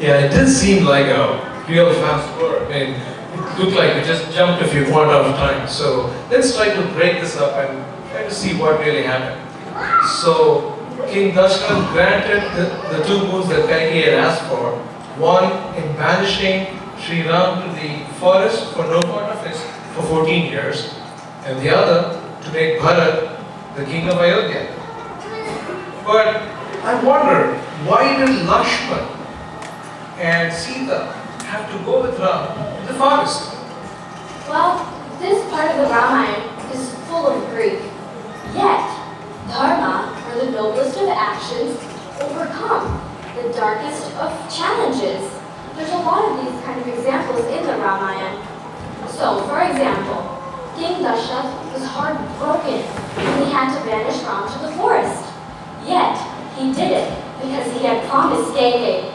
Yeah, it did seem like a real fast word. I mean, it looked like we just jumped a few more out of time. So let's try to break this up and try to see what really happened. So King Dashrath granted the two boons that Kaikeyi had asked for. One, in banishing Sri Ram to the forest for no part of his for 14 years, and the other to make Bharat the king of Ayodhya. But I wonder, why did Lakshman and Sita have to go with Ram to the forest? Well, this part of the Ramayan is full of grief. Yet, dharma, or the noblest of actions, overcome the darkest of challenges. There's a lot of these kind of examples in the Ramayan. So, for example, King Dashrath was heartbroken when he had to banish Ram to the forest. Yet, he did it because he had promised Kaikeyi.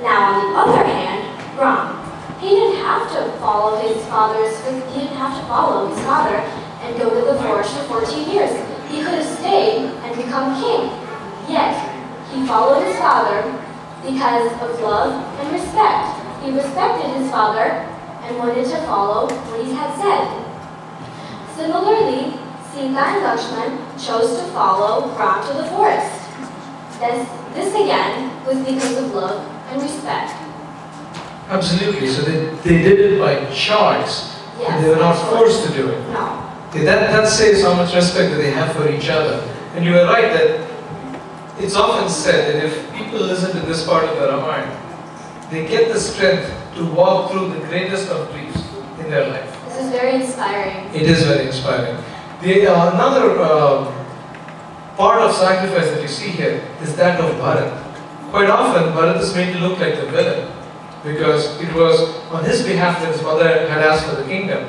Now, on the other hand, Ram, he didn't have to follow his father and go to the forest for 14 years. He could have stayed and become king. Yet, he followed his father because of love and respect. He respected his father and wanted to follow what he had said. Similarly, Sita and Lakshman chose to follow Ram to the forest. This again was because of love and respect. Absolutely. So they did it by choice. Yes, and they were not forced to do it. No. Okay, that says how much respect that they have for each other. And you were right that it's often said that if people listen to this part of the Ramayana, they get the strength to walk through the greatest of griefs in their life. This is very inspiring. It is very inspiring. Another part of sacrifice that you see here is that of Bharat. Quite often, Bharat is made to look like the villain because it was on his behalf that his mother had asked for the kingdom.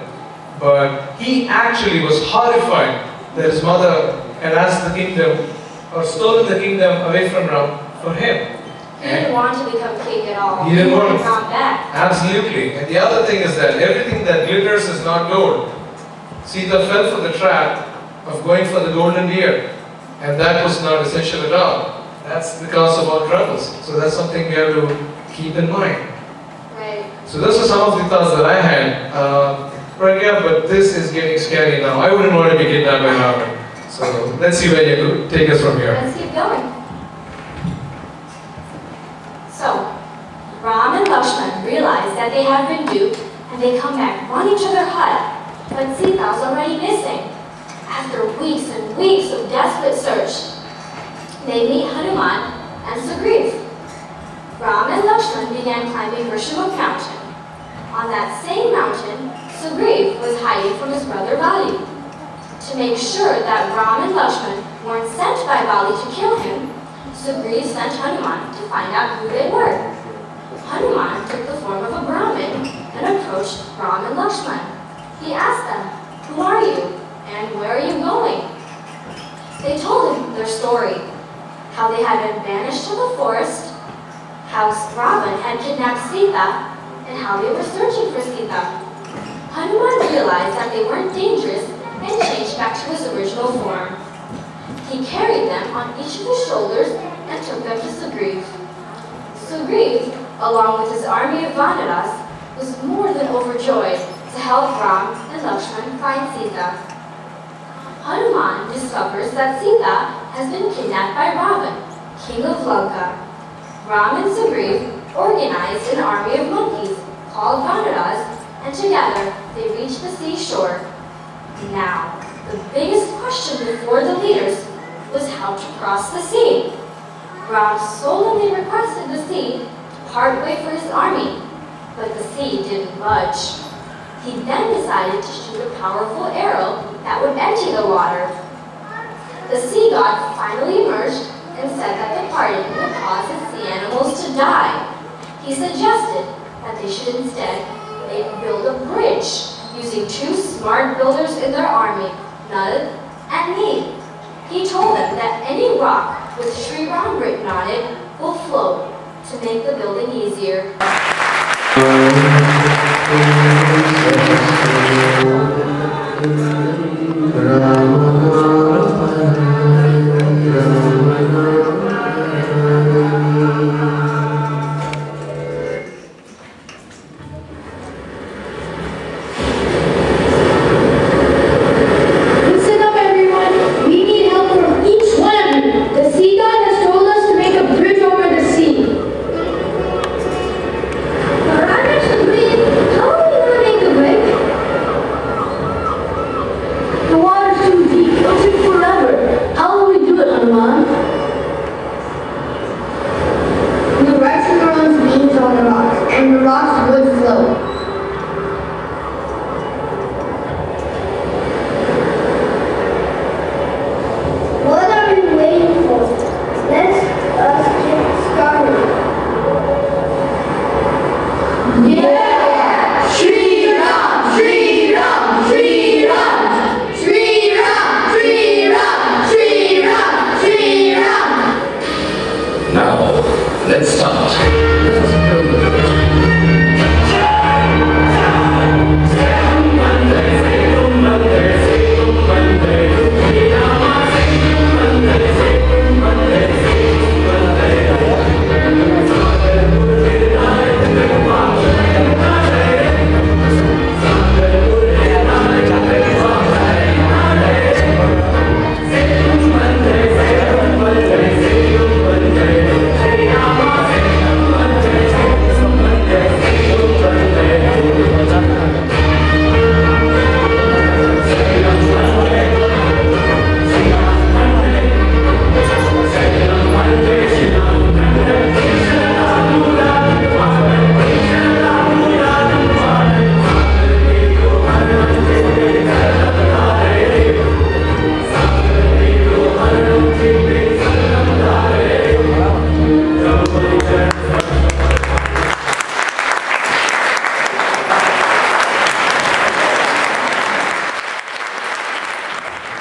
But he actually was horrified that his mother had asked the kingdom or stolen the kingdom away from Ram for him. He didn't want to become king at all. He didn't want to Ram back. Absolutely. And the other thing is that everything that glitters is not gold. Sita fell for the trap of going for the golden deer. And that was not essential at all. That's the cause of all troubles. So that's something we have to keep in mind. Right. So those are some of the thoughts that I had. Pragya, but this is getting scary now. I wouldn't want to be kidnapped by Rama. So let's see where you take us from here. Let's keep going. So, Ram and Lakshman realize that they have been duped and they come back running to their hut. But Sita's already missing. After weeks and weeks of desperate search, they meet Hanuman and Sugriv. Ram and Lakshman began climbing Rishabh mountain. On that same mountain, Sugriv was hiding from his brother Bali. To make sure that Ram and Lakshman weren't sent by Bali to kill him, Sugriv sent Hanuman to find out who they were. Hanuman took the form of a Brahmin and approached Ram and Lakshman. He asked them, "Who are you? And where are you going?" They told him their story, how they had been banished to the forest, how Ravan had kidnapped Sita, and how they were searching for Sita. Hanuman realized that they weren't dangerous and changed back to his original form. He carried them on each of his shoulders and took them to Sugriv. Sugriv, along with his army of Vanaras, was more than overjoyed to help Ram and Lakshman find Sita. Hanuman discovers that Sita has been kidnapped by Ravan, king of Lanka. Ram and Sugriv organized an army of monkeys called Vanaras, and together they reached the seashore. Now, the biggest question before the leaders was how to cross the sea. Ram solemnly requested the sea to part way for his army, but the sea didn't budge. He then decided to shoot a powerful arrow that would empty the water. The sea god finally emerged and said that the parting would cause the sea animals to die. He suggested that they should instead build a bridge using two smart builders in their army, Nal and Neem. He told them that any rock with Sri Ram written on it will float to make the building easier.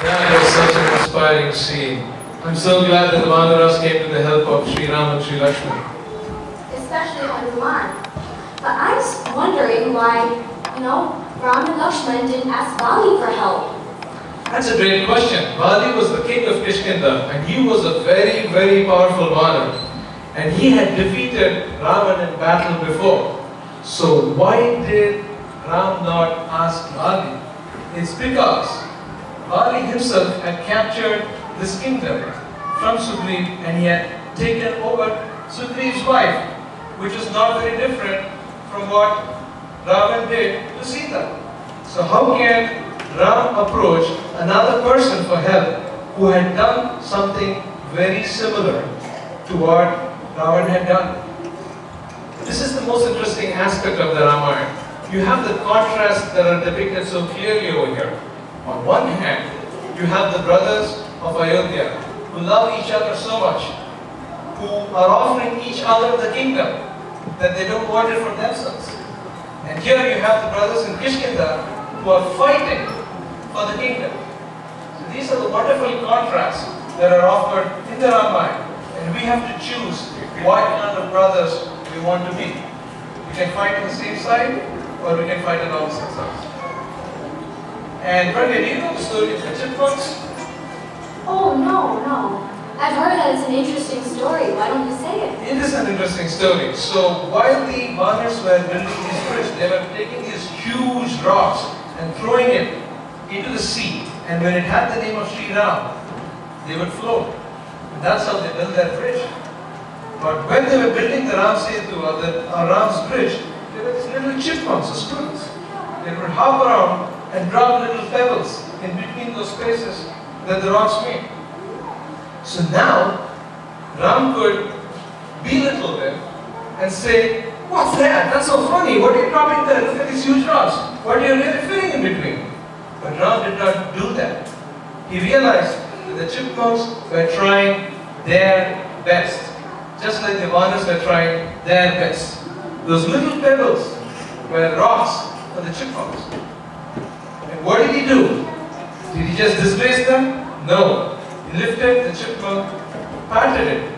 That was such an inspiring scene. I'm so glad that the Vanaras came to the help of Sri Rama and Sri Lakshman. Especially Hanuman. But I'm wondering why, Ram and Lakshman didn't ask Bali for help. That's a great question. Bali was the king of Kishkinda and he was a very, very powerful Vanar. And he had defeated Ravan in battle before. So why did Ram not ask Bali? It's because Bali himself had captured this kingdom from Sugriv and he had taken over Sugriv's wife, which is not very different from what Ravan did to Sita. So how can Ram approach another person for help who had done something very similar to what Ravan had done? This is the most interesting aspect of the Ramayana. You have the contrasts that are depicted so clearly over here. On one hand, you have the brothers of Ayodhya who love each other so much, who are offering each other the kingdom that they don't want it for themselves. And here you have the brothers in Kishkinda who are fighting for the kingdom. So these are the wonderful contrasts that are offered in the Ramayana. And we have to choose what kind of brothers we want to be. We can fight on the same side or we can fight on opposite sides. And Pragya, do you know the story of the chipmunks? Oh, no. I've heard that it's an interesting story. Why don't you say it? It is an interesting story. So while the Vanars were building these bridges, they were taking these huge rocks and throwing it into the sea. And when it had the name of Sri Ram, they would float. And that's how they built that bridge. But when they were building the Ram Setu or the Ram's bridge, there were these little chipmunks or squirrels. They would hop around and drop little pebbles in between those spaces that the rocks made. So now, Ram could belittle them and say, "What's that? That's so funny. What are you dropping there? Look at these huge rocks. What are you really filling in between?" But Ram did not do that. He realized that the chipmunks were trying their best, just like the Vanas were trying their best. Those little pebbles were rocks for the chipmunks. And what did he do? Did he just disgrace them? No. He lifted the chipmunk, patted it,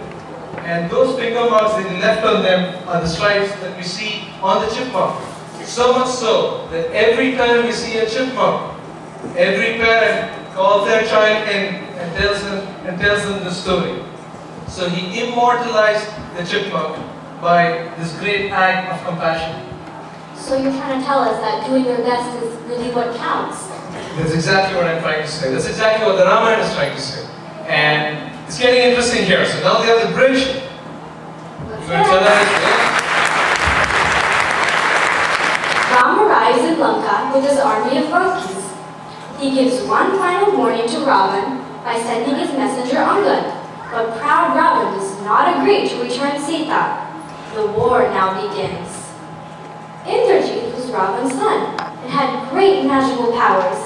and those finger marks that he left on them are the stripes that we see on the chipmunk. So much so that every time we see a chipmunk, every parent calls their child in and tells them the story. So he immortalized the chipmunk by this great act of compassion. So you're trying to tell us that doing your best is really what counts? That's exactly what I'm trying to say. That's exactly what the Ramayana is trying to say. And it's getting interesting here. So now they have the bridge. Ram arrives in Lanka with his army of monkeys. He gives one final warning to Ravan by sending his messenger Angad. But proud Ravan does not agree to return Sita. The war now begins. Indrajit was Ravan's son and had great magical powers.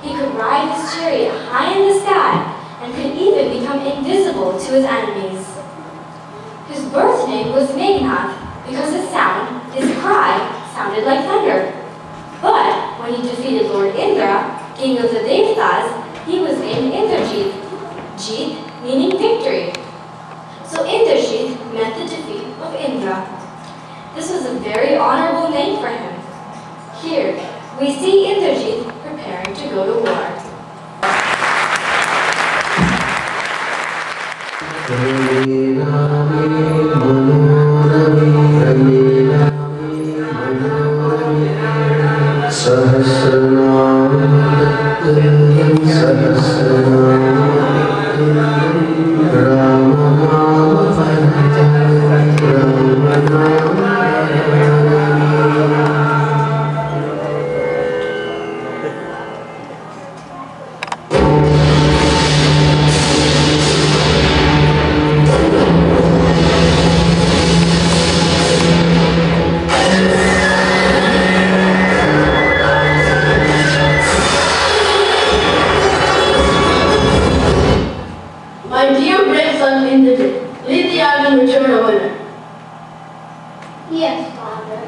He could ride his chariot high in the sky and could even become invisible to his enemies. His birth name was Meghnad because his cry, sounded like thunder. But when he defeated Lord Indra, king of the Devtas, he was named Indrajit, Jeet meaning victory. So Indrajit meant the defeat of Indra. This was a very honorable name for him. Here, we see Indrajit preparing to go to war. Yes, Father.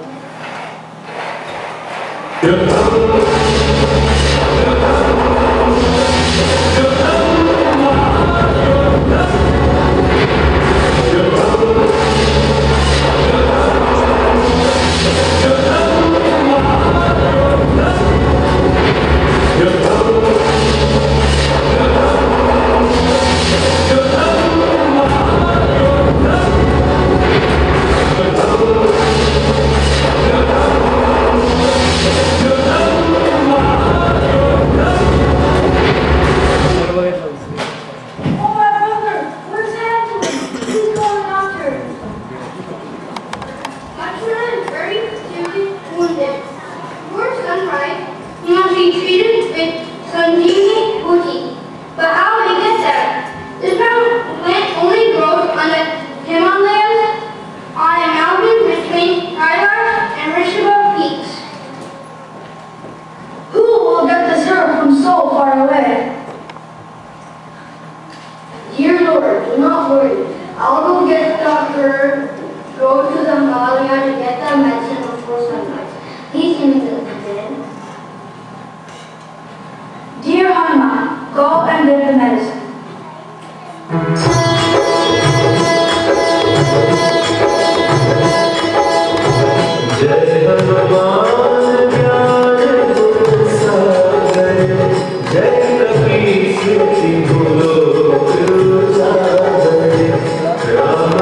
worry. I'll go get the doctor, go to the Ramayan to get the medicine before sunrise. Please give me the medicine. Dear Hanuman, go and get the medicine. Jai Hanuman Jnana Gun Sagar, Jai Kapi Sruti Gulok Sagar, Rama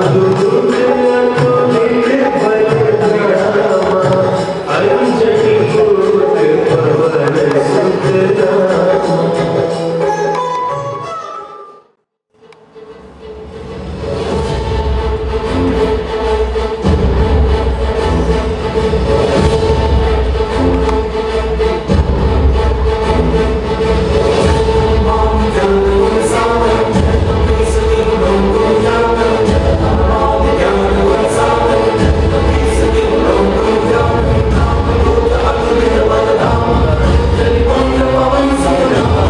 Dut Atulit Bhaja Rama, Anjani Put Pavan Sut Rama.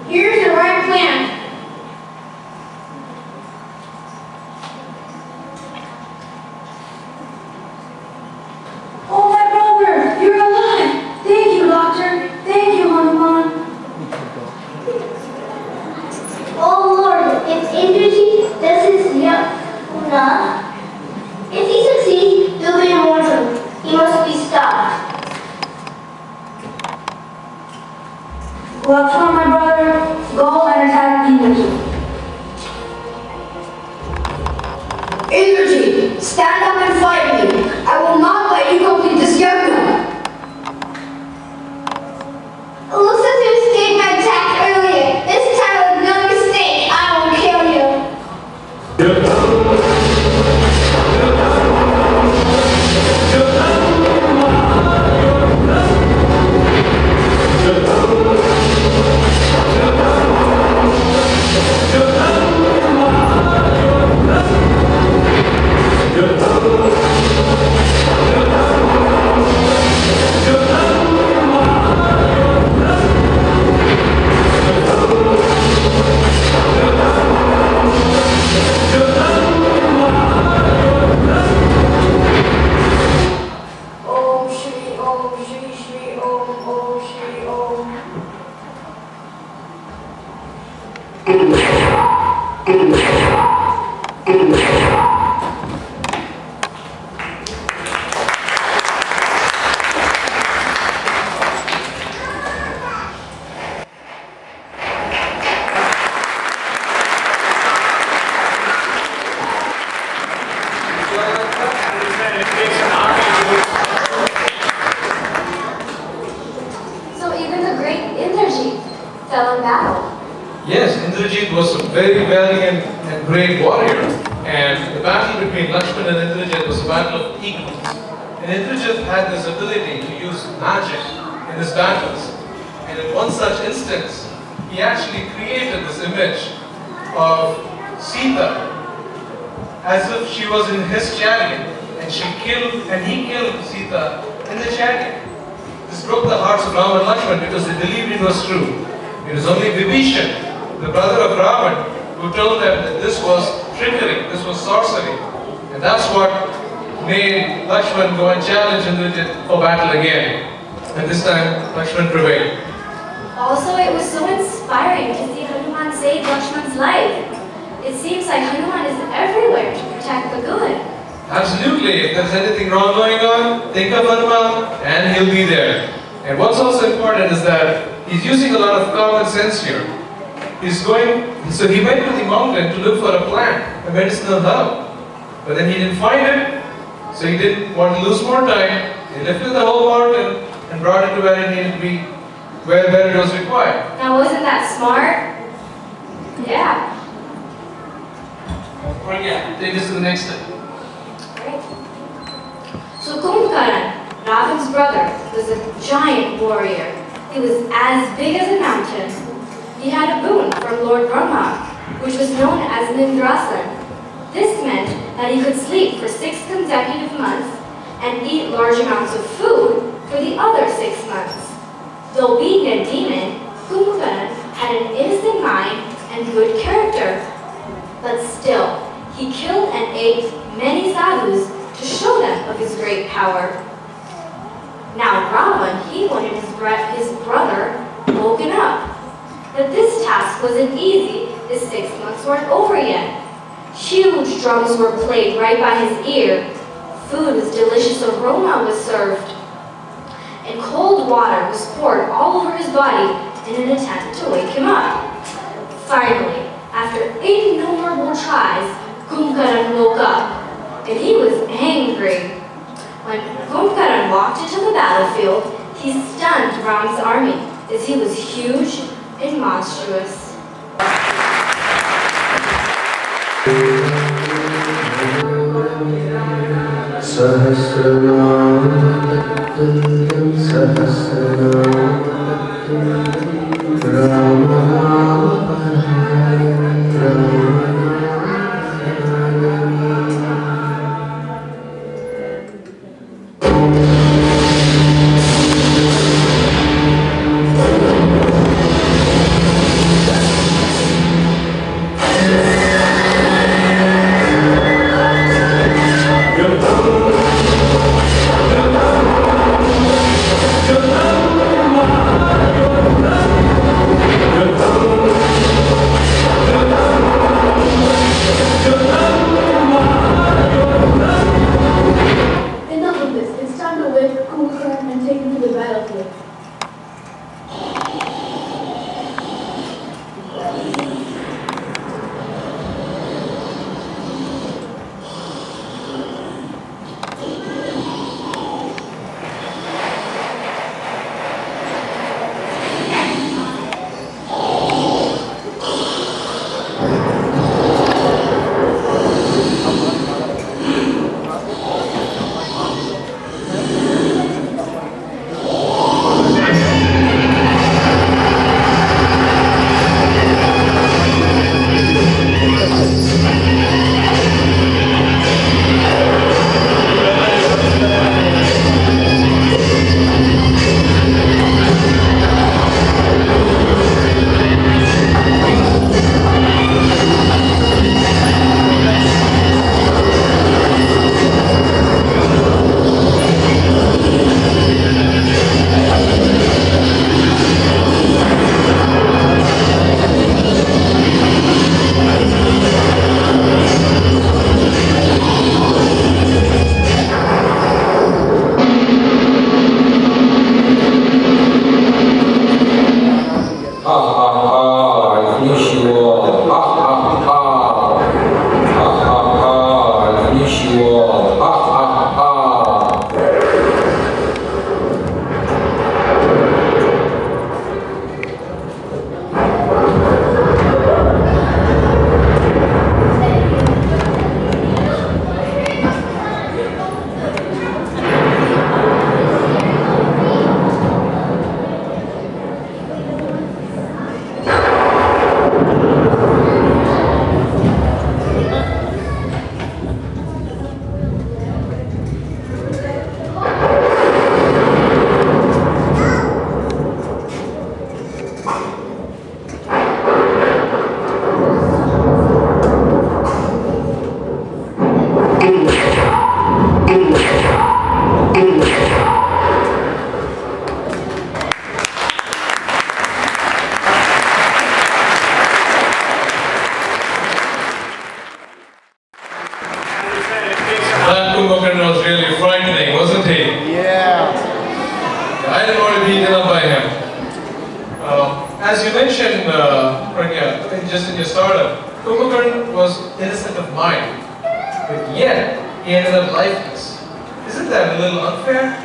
Here's the right plan. Oh, my brother, you're alive. Thank you, doctor. Thank you, Hanuman. Oh Lord, if Indrajit does his yapuna, if he succeeds, he'll be immortal. He must be stopped. Lakshman, my brother, go and attack Indrajit. Indrajit, stand up and fight me. I will not let you complete this yagna. It looks as if you escaped my attack earlier. This time with no mistake, I will kill you. Yes, Indrajit was a very valiant and great warrior, and the battle between Lakshman and Indrajit was a battle of equals. And Indrajit had this ability to use magic in his battles, and in one such instance, he actually created this image of Sita as if she was in his chariot, and he killed Sita in the chariot. This broke the hearts of Rama and Lakshman because they believed it was true. It was only Vibhishan, the brother of Ravan, who told them that this was trickery, this was sorcery. And that's what made Lakshman go and challenge Indrajit for battle again. And this time, Lakshman prevailed. Also, it was so inspiring to see Hanuman save Lakshman's life. It seems like Hanuman is everywhere to protect the good. Absolutely. If there's anything wrong going on, think of Hanuman and he'll be there. And what's also important is that he's using a lot of common sense here. So he went to the mountain to look for a plant, a medicinal herb. But then he didn't find it, so he didn't want to lose more time. He lifted the whole mountain and brought it to where it needed to be, where it was required. Now, wasn't that smart? Yeah. Pragya, take us to the next step. Right. So Kumbhakaran, Ravan's brother, was a giant warrior. He was as big as a mountain. He had a boon from Lord Rama, which was known as an Indrasan. This meant that he could sleep for 6 consecutive months and eat large amounts of food for the other 6 months. Though being a demon, Kumbhakaran had an innocent mind and good character. But still, he killed and ate many sadhus to show them of his great power. Now Ravan, he wanted his brother woken up. But this task wasn't easy, the 6 months weren't over yet. Huge drums were played right by his ear. Food with delicious aroma was served. And cold water was poured all over his body in an attempt to wake him up. Finally, after innumerable tries, Kumbhakaran woke up, and he was angry. When Kumbhakaran walked into the battlefield, he stunned Rama's army, as he was huge and monstrous. As you mentioned, Pragya, just in your startup, Kumbhakaran was innocent of mind, but yet he ended up lifeless. Isn't that a little unfair?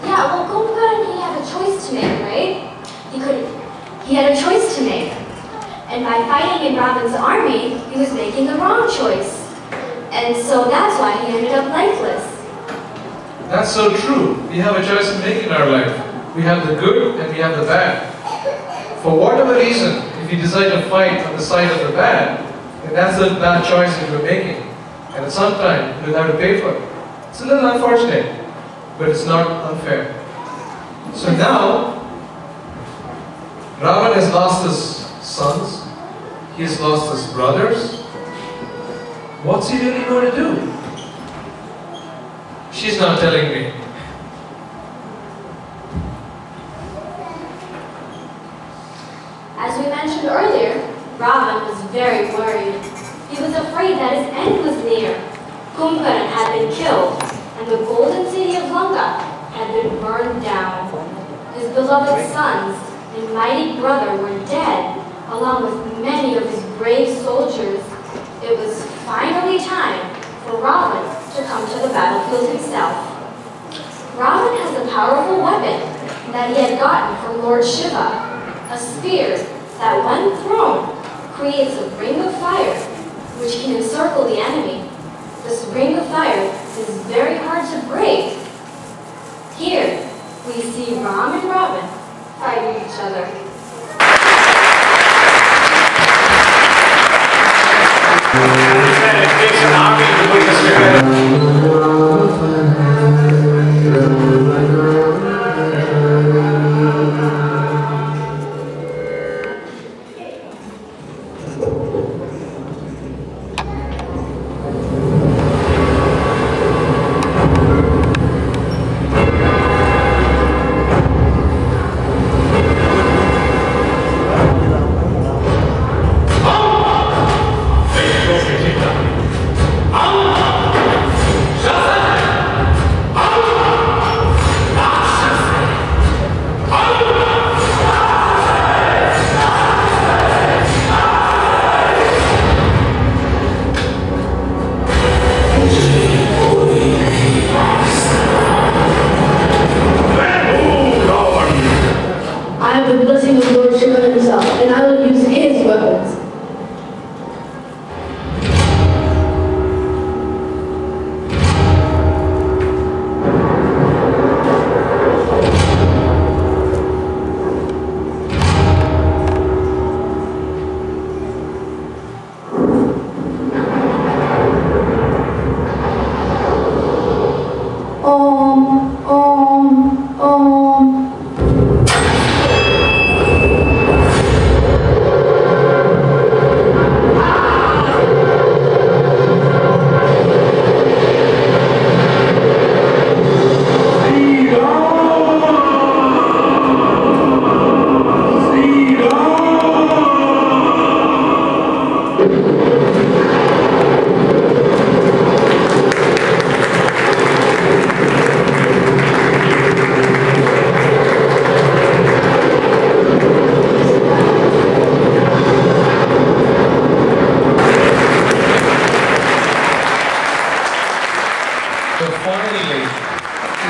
Yeah, well, Kumbhakaran, he had a choice to make, right? He had a choice to make. And by fighting in Ravan's army, he was making the wrong choice. And so that's why he ended up lifeless. That's so true. We have a choice to make in our life. We have the good and we have the bad. For whatever reason, if you decide to fight on the side of the bad, then that's the bad choice that you're making. And at some time, you'll have to pay for it. It's a little unfortunate, but it's not unfair. So now, Ravan has lost his sons, he has lost his brothers. What's he really going to do? She's not telling me. As we mentioned earlier, Ravan was very worried. He was afraid that his end was near. Kumbharan had been killed, and the golden city of Lanka had been burned down. His beloved sons and mighty brother were dead, along with many of his brave soldiers. It was finally time for Ravan to come to the battlefield himself. Ravan has a powerful weapon that he had gotten from Lord Shiva, a spear that when thrown creates a ring of fire which can encircle the enemy. This ring of fire is very hard to break. Here we see Ram and Ravan fighting each other. It takes an army to put this together.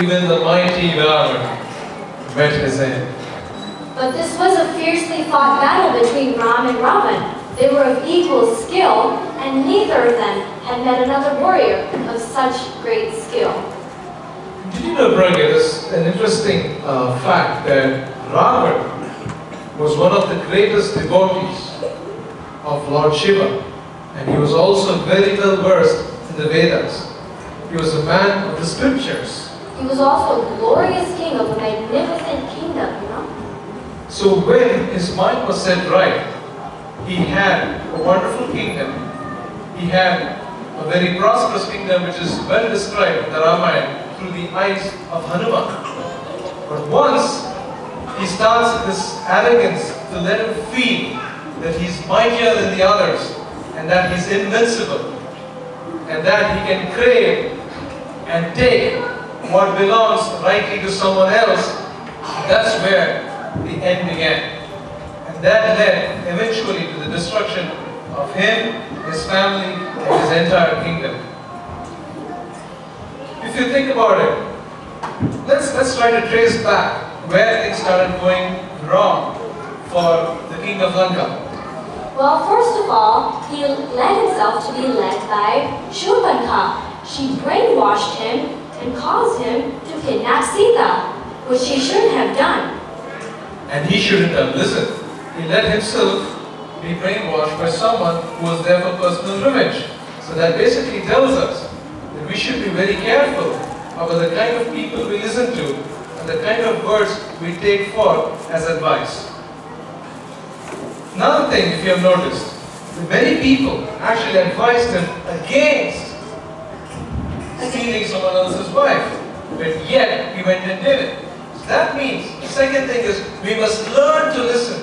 Even the mighty Ravan met his end. But this was a fiercely fought battle between Ram and Ravan. They were of equal skill, and neither of them had met another warrior of such great skill. Did you know, Branga, there's an interesting fact that Ravan was one of the greatest devotees of Lord Shiva, and he was also very well versed in the Vedas. He was a man of the scriptures. He was also a glorious king of a magnificent kingdom, you know? So when his mind was set right, he had a wonderful kingdom. He had a very prosperous kingdom which is well described in the Ramayan through the eyes of Hanuman. But once he starts this arrogance to let him feel that he's mightier than the others and that he's invincible and that he can crave and take what belongs rightly to someone else, that's where the end began. And that led eventually to the destruction of him, his family, and his entire kingdom. If you think about it, let's try to trace back where things started going wrong for the king of Lanka. Well, first of all, he led himself to be led by Shurpankhar. She brainwashed him and caused him to kidnap Sita, which he shouldn't have done. And he shouldn't have listened. He let himself be brainwashed by someone who was there for personal revenge. So that basically tells us that we should be very careful about the kind of people we listen to and the kind of words we take for as advice. Another thing, if you have noticed, many people actually advised him against stealing someone else's wife, but yet he went and did it. So that means, the second thing is, we must learn to listen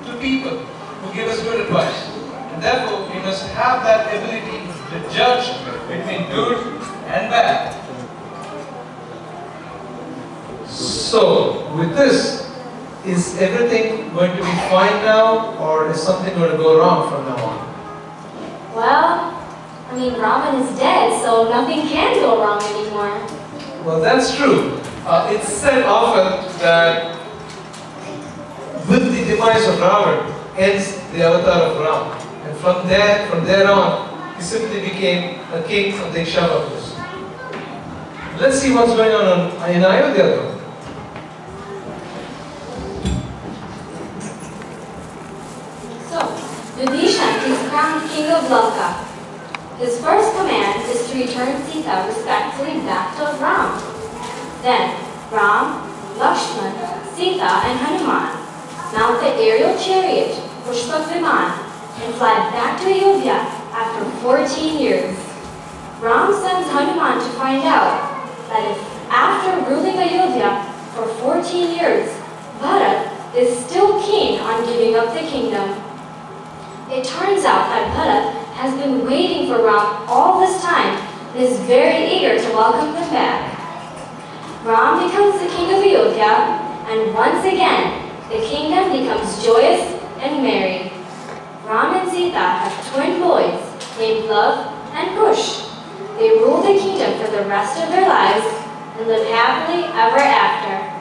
to people who give us good advice. And therefore, we must have that ability to judge between good and bad. So, with this, is everything going to be fine now, or is something going to go wrong from now on? Well, I mean, Raman is dead, so nothing can go wrong anymore. Well, that's true. It's said often that with the demise of Ravan ends the avatar of Ram. And from there on, he simply became a king of the Ikshvakus. Let's see what's going on in Ayodhya though. So, Vibhishan is crowned king of Lanka. His first command is to return Sita respectfully back to Ram. Then, Ram, Lakshman, Sita, and Hanuman mount the aerial chariot, Pushpak Viman, and fly back to Ayodhya after 14 years. Ram sends Hanuman to find out that if after ruling Ayodhya for 14 years, Bharat is still keen on giving up the kingdom. It turns out that Bharat has been waiting for Ram all this time and is very eager to welcome him back. Ram becomes the king of Ayodhya, and once again, the kingdom becomes joyous and merry. Ram and Sita have twin boys named Love and Kush. They rule the kingdom for the rest of their lives and live happily ever after.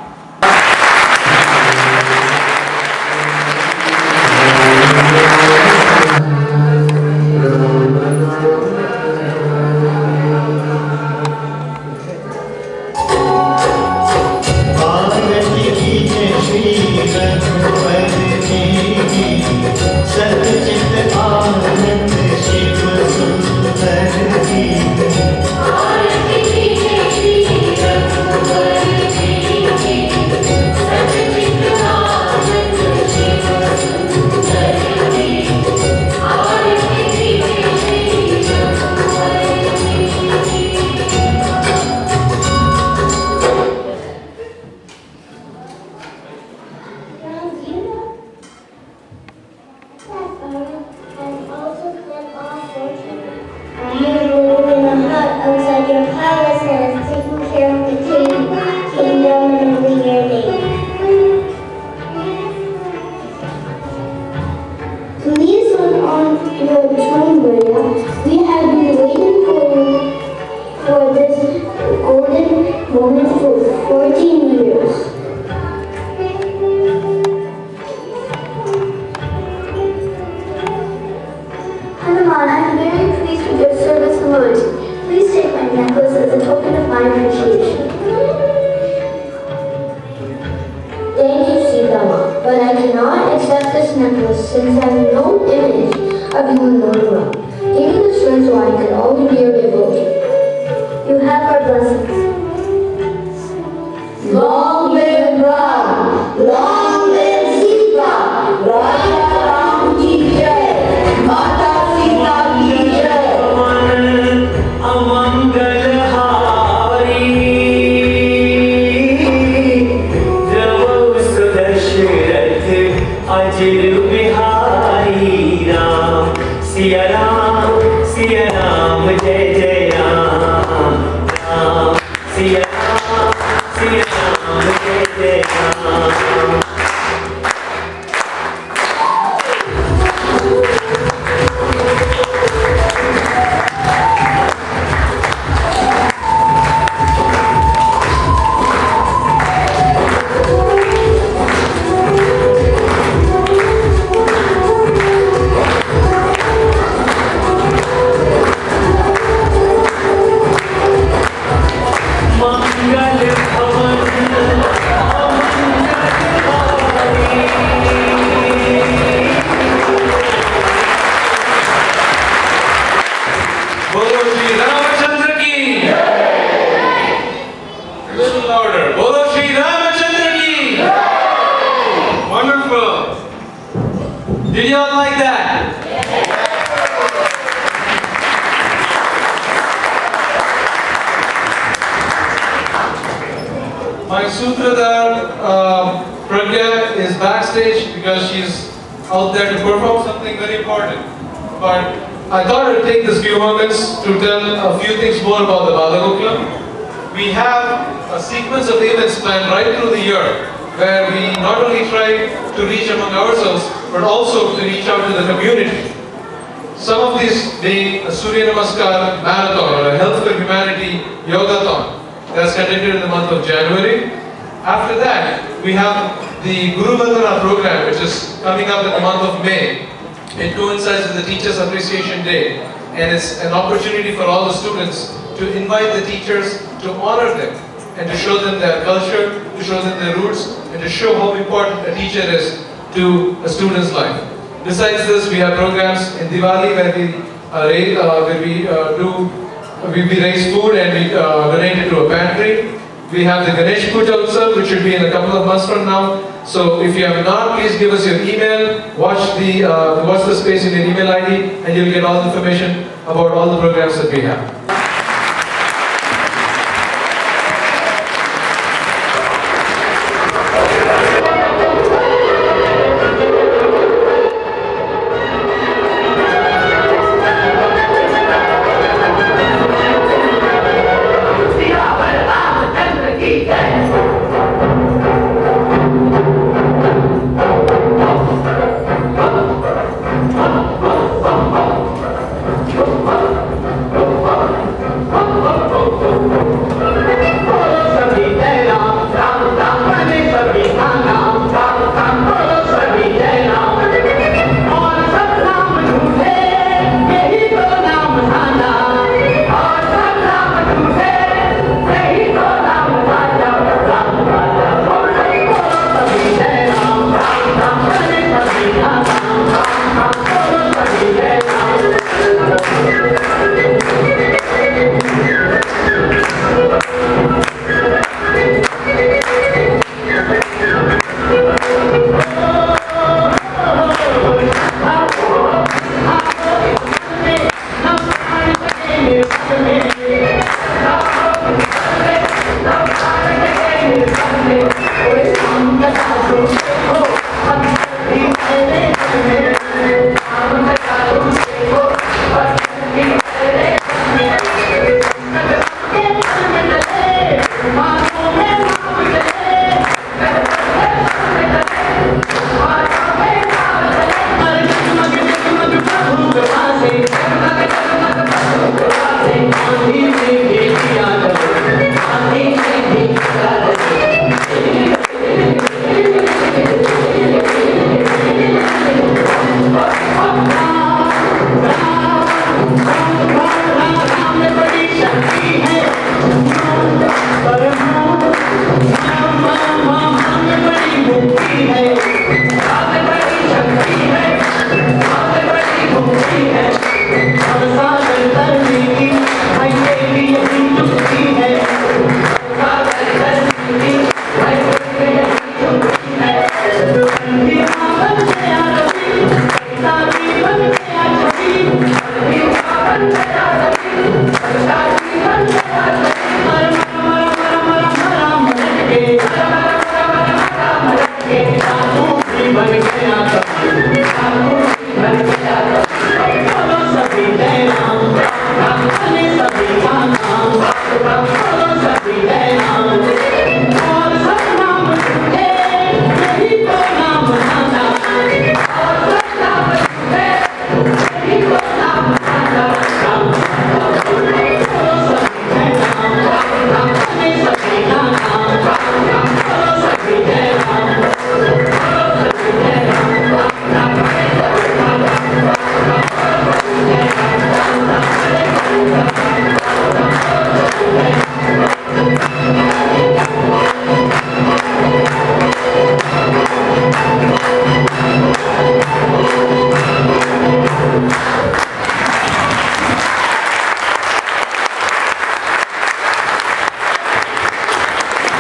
Did you all like that? My Sutradhar Pragya is backstage because she's out there to perform something very important. But I thought I would take this few moments to tell a few things more about the Balagokulam. We have a sequence of events planned right through the year where we not only try to reach among ourselves but also to reach out to the community. Some of these being a Surya Namaskar Marathon or a Health for Humanity Yogathon that's conducted in the month of January. After that, we have the Guru Vandana program, which is coming up in the month of May. It coincides with the Teachers Appreciation Day, and it's an opportunity for all the students to invite the teachers, to honor them, and to show them their culture, to show them their roots, and to show how important a teacher is to a student's life. Besides this, we have programs in Diwali where we raise food and we donate it to a pantry. We have the Ganesh Puja Utsav, which will be in a couple of months from now. So if you have not, please give us your email, watch the space in your email ID, and you'll get all the information about all the programs that we have.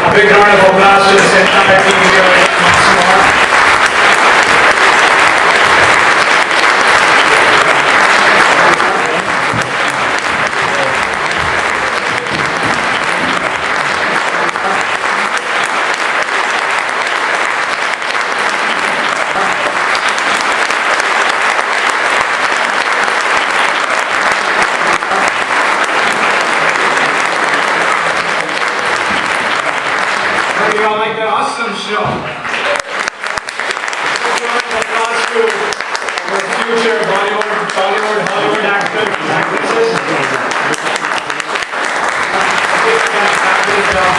A big round of applause to this entire team here once more. job. Big round of applause to our future Bollywood, Hollywood actors and actresses. Big job.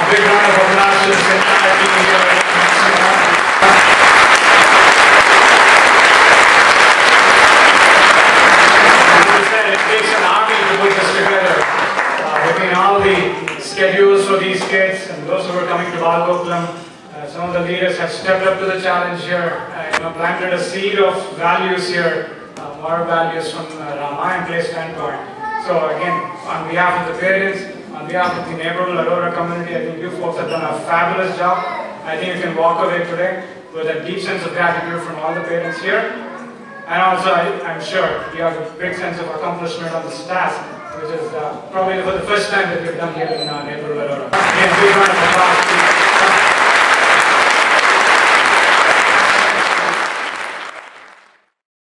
Big round of applause to this entire team here. As I said, it takes an army to put this together. Between all the schedules for these kids and those who are coming to Balagokulam, some of the leaders have stepped up to the challenge here, planted a seed of values here, moral values from Ramayan place standpoint. So again, on behalf of the parents, on behalf of the Naperville Aurora community, I think you folks have done a fabulous job. I think you can walk away today with a deep sense of gratitude from all the parents here. And also, I'm sure you have a big sense of accomplishment on the staff, which is probably for the first time that we've done here in Naperville Aurora. Again, big round of applause.